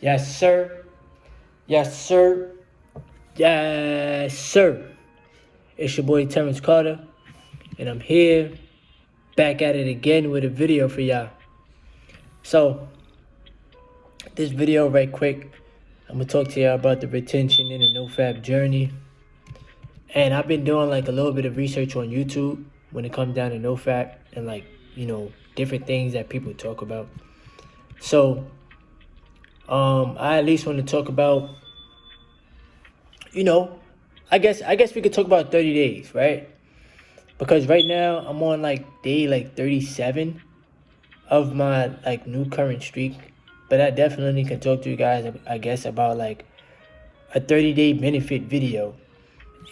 Yes, sir. Yes, sir. Yes, sir. It's your boy Terrence Carter, and I'm here back at it again with a video for y'all. So, this video right quick, I'm gonna talk to y'all about the retention in the NoFap journey. And I've been doing like a little bit of research on YouTube when it comes down to NoFap and different things that people talk about. So, I at least want to talk about, I guess we could talk about 30 days, right? Because right now I'm on day 37 of my new current streak. But I definitely can talk to you guys, I guess, about a 30-day benefit video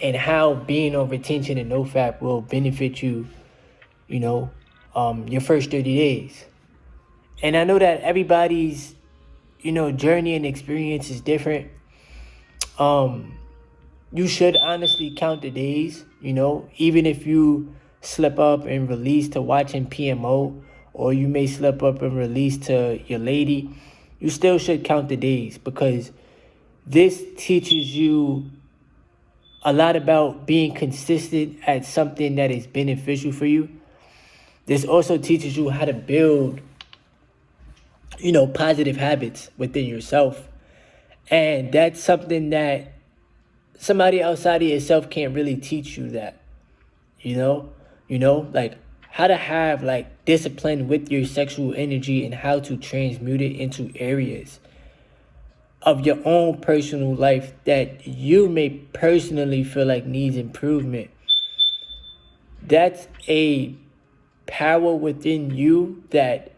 and how being on retention and NoFap will benefit you, your first 30 days. And I know that everybody's, journey and experience is different. You should honestly count the days, even if you slip up and release to watching PMO, or you may slip up and release to your lady, you still should count the days, because this teaches you a lot about being consistent at something that is beneficial for you. This also teaches you how to build, positive habits within yourself. And that's something that somebody outside of yourself can't really teach you that, how to have discipline with your sexual energy and how to transmute it into areas of your own personal life that you may personally feel like needs improvement. That's a power within you that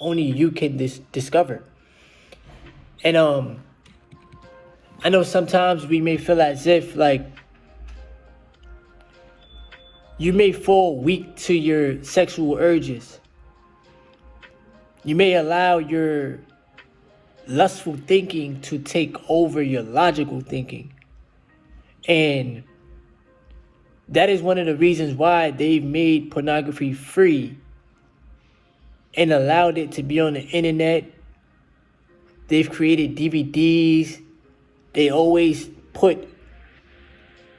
only you can discover. And I know sometimes we may feel as if you may fall weak to your sexual urges. You may allow your lustful thinking to take over your logical thinking. And that is one of the reasons why they've made pornography free and allowed it to be on the internet. They've created DVDs. They always put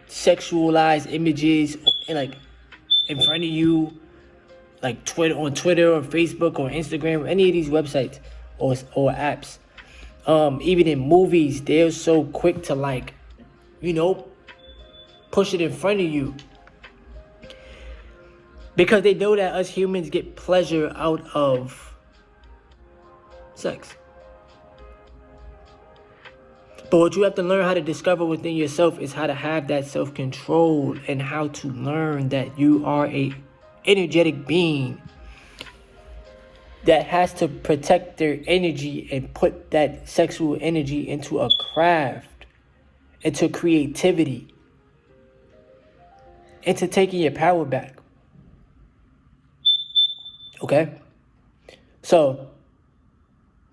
sexualized images in front of you, on Twitter or Facebook or Instagram or any of these websites or apps. Even in movies, they're so quick to push it in front of you, because they know that us humans get pleasure out of sex. But what you have to learn how to discover within yourself is how to have that self-control and how to learn that you are a energetic being that has to protect their energy and put that sexual energy into a craft, into creativity, into taking your power back. Okay? So,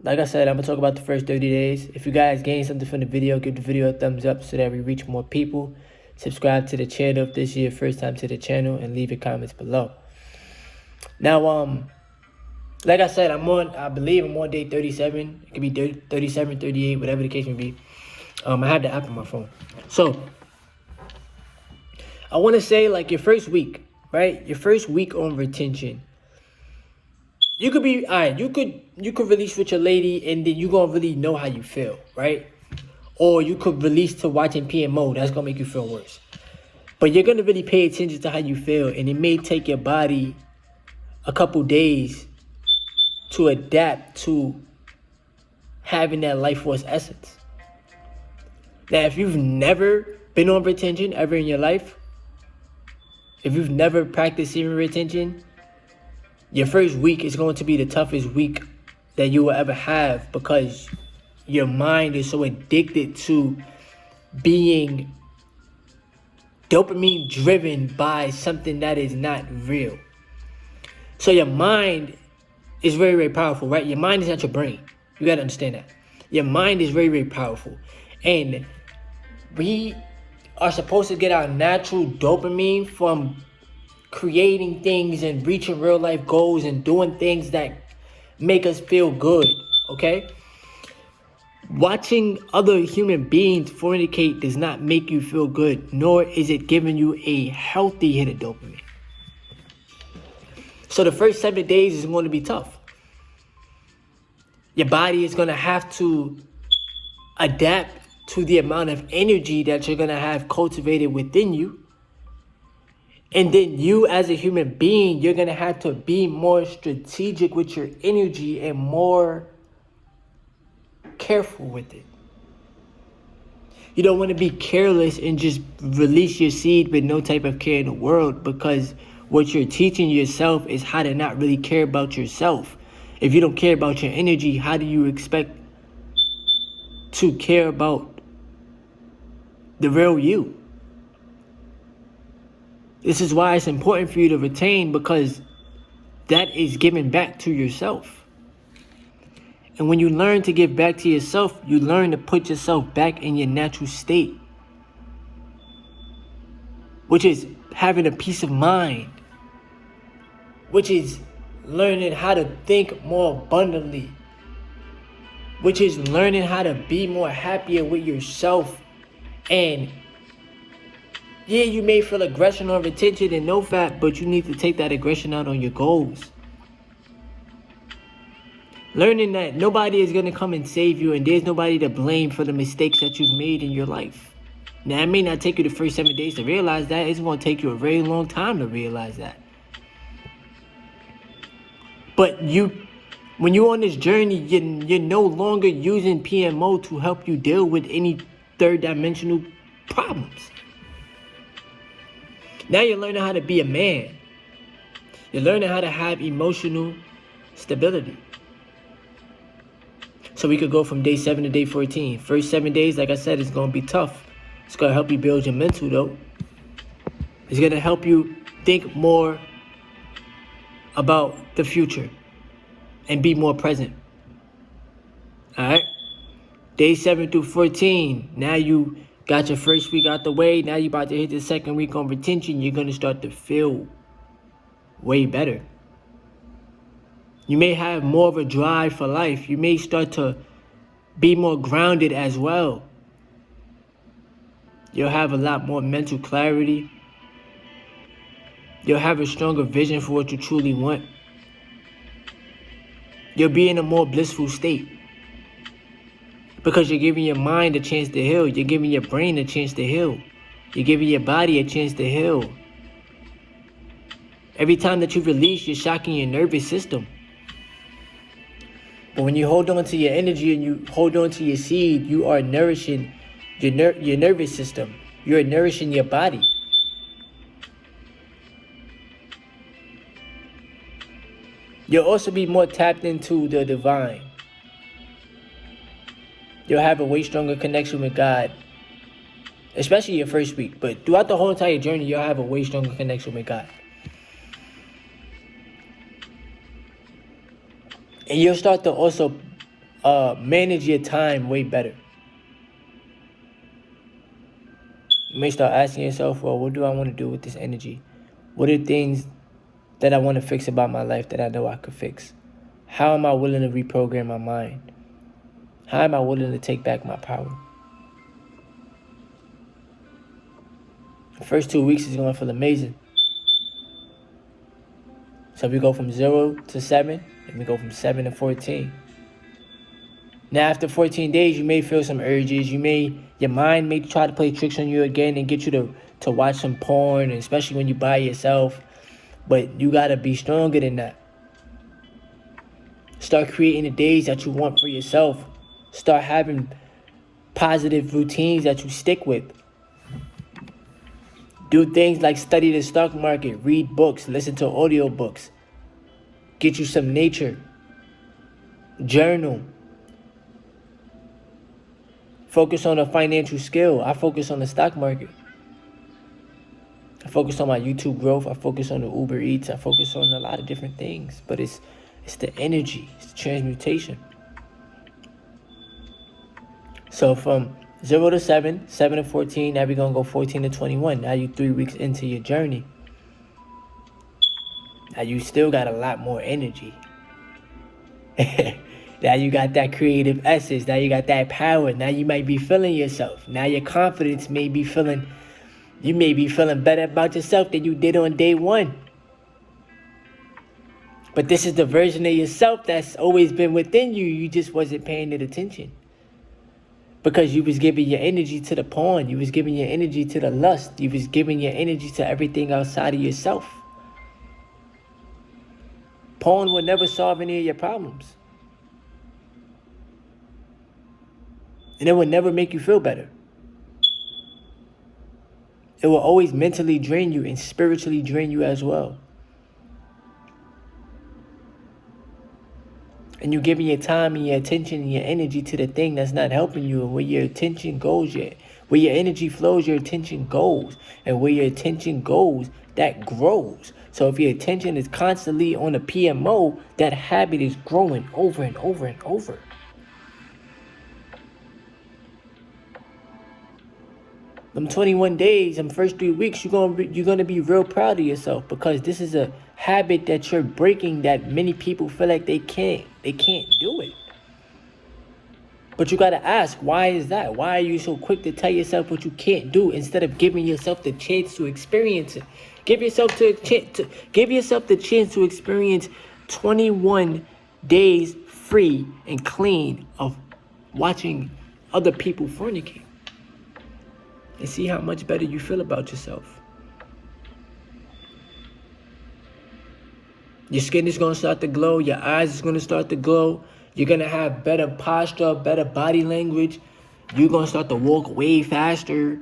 like I said, I'm going to talk about the first 30 days. If you guys gain something from the video, give the video a thumbs up so that we reach more people. Subscribe to the channel if this is your first time to the channel, and leave your comments below. Now, like I said, I believe I'm on day 37. It could be 37, 38, whatever the case may be. I have the app on my phone. So, I want to say your first week, right? Your first week on retention. You could be, you could release with your lady and then you're going to really know how you feel, right? Or you could release to watching PMO. That's going to make you feel worse. But you're going to really pay attention to how you feel. And it may take your body a couple days to adapt to having that life force essence. Now, if you've never been on retention ever in your life, if you've never practiced semen retention, your first week is going to be the toughest week that you will ever have, because your mind is so addicted to being dopamine driven by something that is not real. So your mind is very, very powerful, right? Your mind is not your brain. You got to understand that. Your mind is very, very powerful. And we are supposed to get our natural dopamine from creating things and reaching real life goals and doing things that make us feel good, okay? Watching other human beings fornicate does not make you feel good, nor is it giving you a healthy hit of dopamine. So the first 7 days is going to be tough. Your body is going to have to adapt to the amount of energy that you're going to have cultivated within you. And then you as a human being, you're going to have to be more strategic with your energy and more careful with it. You don't want to be careless and just release your seed with no type of care in the world, because what you're teaching yourself is how to not really care about yourself. If you don't care about your energy, how do you expect to care about the real you? This is why it's important for you to retain, because that is giving back to yourself. And when you learn to give back to yourself, you learn to put yourself back in your natural state, which is having a peace of mind, which is learning how to think more abundantly, which is learning how to be more happier with yourself. And yeah, you may feel aggression or retention and no fat, but you need to take that aggression out on your goals. Learning that nobody is going to come and save you, and there's nobody to blame for the mistakes that you've made in your life. Now, it may not take you the first 7 days to realize that. It's going to take you a very long time to realize that. But when you're on this journey, you're no longer using PMO to help you deal with any third dimensional problems. Now you're learning how to be a man. You're learning how to have emotional stability. So we could go from day 7 to day 14. First 7 days, like I said, it's going to be tough. It's going to help you build your mental, though. It's going to help you think more about the future and be more present. All right? Day 7 through 14, now you got your first week out the way. Now you're about to hit the second week on retention. You're going to start to feel way better. You may have more of a drive for life. You may start to be more grounded as well. You'll have a lot more mental clarity. You'll have a stronger vision for what you truly want. You'll be in a more blissful state, because you're giving your mind a chance to heal. You're giving your brain a chance to heal. You're giving your body a chance to heal. Every time that you release, you're shocking your nervous system. But when you hold on to your energy and you hold on to your seed, you are nourishing your nervous system. You're nourishing your body. You'll also be more tapped into the divine. You'll have a way stronger connection with God, especially your first week. But throughout the whole entire journey, you'll have a way stronger connection with God. And you'll start to also manage your time way better. You may start asking yourself, well, what do I want to do with this energy? What are things that I want to fix about my life that I know I could fix? How am I willing to reprogram my mind? How am I willing to take back my power? The first 2 weeks is going to feel amazing. So we go from 0 to 7, and we go from 7 to 14. Now, after 14 days, you may feel some urges. Your mind may try to play tricks on you again and get you to watch some porn, especially when you're by yourself. But you got to be stronger than that. Start creating the days that you want for yourself. Start having positive routines that you stick with. Do things like study the stock market, read books, listen to audiobooks. Get you some nature. Journal. Focus on a financial skill. I focus on the stock market. I focus on my YouTube growth. I focus on the Uber Eats. I focus on a lot of different things. But it's the energy. It's the transmutation. So from 0 to 7, 7 to 14, now we're going to go 14 to 21. Now you're 3 weeks into your journey. Now you still got a lot more energy. Now you got that creative essence. Now you got that power. Now you might be feeling yourself. Now your confidence may be feeling, you may be feeling better about yourself than you did on day one. But this is the version of yourself that's always been within you. You just wasn't paying it attention. Because you was giving your energy to the porn. You was giving your energy to the lust. You was giving your energy to everything outside of yourself. Porn will never solve any of your problems. And it will never make you feel better. It will always mentally drain you and spiritually drain you as well. And you're giving your time and your attention and your energy to the thing that's not helping you. And where your attention goes, where your energy flows, your attention goes. And where your attention goes, that grows. So if your attention is constantly on a PMO, that habit is growing over and over and over. Them 21 days, them first 3 weeks, you're gonna be real proud of yourself, because this is a habit that you're breaking that many people feel like they can't do it. But you gotta ask, why is that? Why are you so quick to tell yourself what you can't do instead of giving yourself the chance to experience it? Give yourself the chance to experience 21 days free and clean of watching other people fornicate. And see how much better you feel about yourself. Your skin is going to start to glow. Your eyes is going to start to glow. You're going to have better posture, better body language. You're going to start to walk way faster.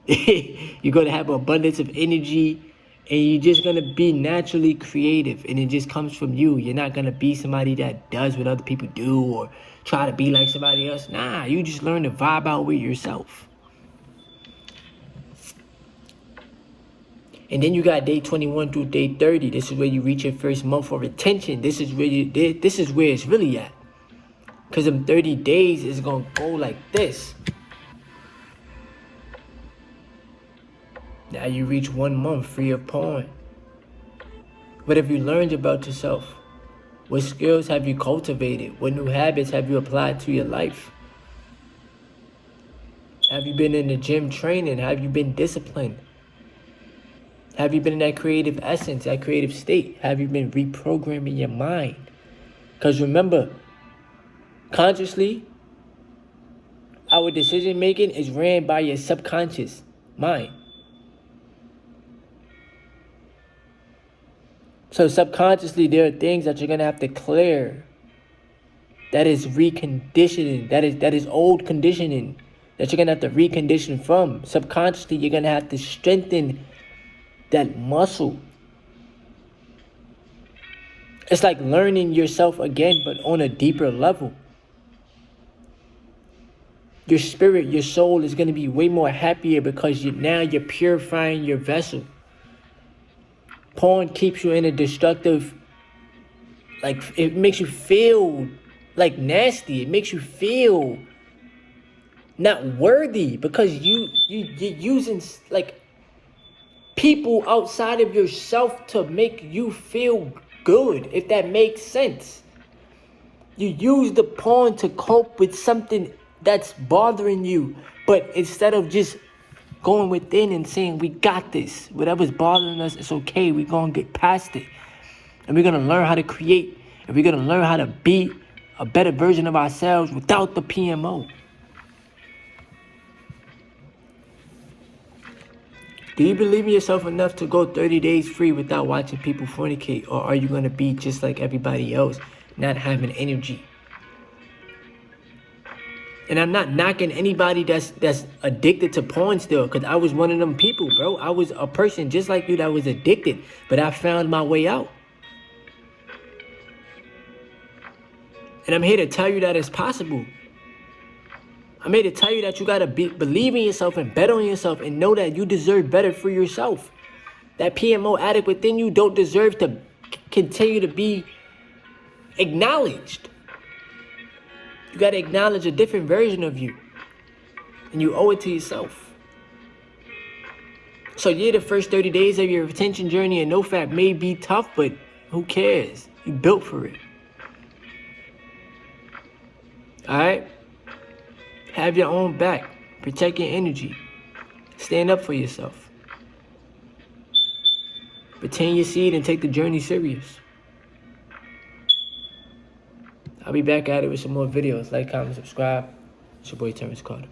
You're going to have abundance of energy. And you're just going to be naturally creative. And it just comes from you. You're not going to be somebody that does what other people do or try to be like somebody else. Nah, you just learn to vibe out with yourself. And then you got day 21 through day 30. This is where you reach your first month of retention. This is where it's really at. Because them 30 days is going to go like this. Now you reach 1 month free of porn. What have you learned about yourself? What skills have you cultivated? What new habits have you applied to your life? Have you been in the gym training? Have you been disciplined? Have you been in that creative essence, that creative state? Have you been reprogramming your mind? Because remember, consciously, our decision making is ran by your subconscious mind. So subconsciously, there are things that you're going to have to clear. That is reconditioning. That is old conditioning that you're going to have to recondition from. Subconsciously, you're going to have to strengthen that muscle. It's like learning yourself again, but on a deeper level. Your spirit, your soul is going to be way more happier because you're purifying your vessel. Porn keeps you in a destructive, like, it makes you feel like nasty. It makes you feel not worthy because you're using like people outside of yourself to make you feel good, if that makes sense. You use the porn to cope with something that's bothering you, but instead of just going within and saying, we got this, whatever's bothering us, it's okay, we're going to get past it. And we're going to learn how to create, and we're going to learn how to be a better version of ourselves without the PMO. Do you believe in yourself enough to go 30 days free without watching people fornicate? Or are you going to be just like everybody else, not having energy? And I'm not knocking anybody that's addicted to porn still, because I was one of them people, bro. I was a person just like you that was addicted, but I found my way out. And I'm here to tell you that it's possible. I'm here to tell you that you got to believe in yourself and bet on yourself and know that you deserve better for yourself. That PMO addict within you don't deserve to continue to be acknowledged. You got to acknowledge a different version of you. And you owe it to yourself. So yeah, the first 30 days of your retention journey and NoFap may be tough, but who cares? You built for it. Alright? Have your own back. Protect your energy. Stand up for yourself. Retain your seed and take the journey serious. I'll be back at it with some more videos. Like, comment, subscribe. It's your boy Terrence Carter.